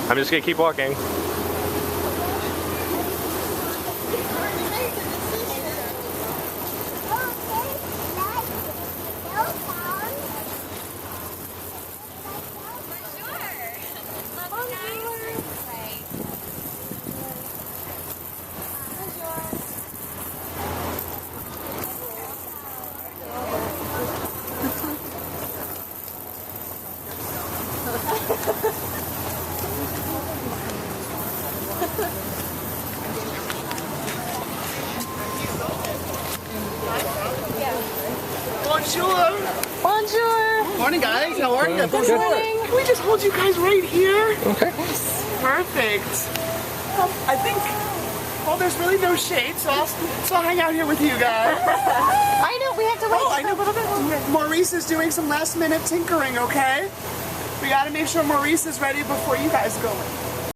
I'm just gonna keep walking. Bonjour! Bonjour! Morning, guys. How are you? Good morning. Can we just hold you guys right here? Okay. Perfect. I think, well, there's really no shade, so I'll hang out here with you guys. I know, we have to wait. Oh, I know, but Maurice is doing some last-minute tinkering, okay? We gotta make sure Maurice is ready before you guys go in.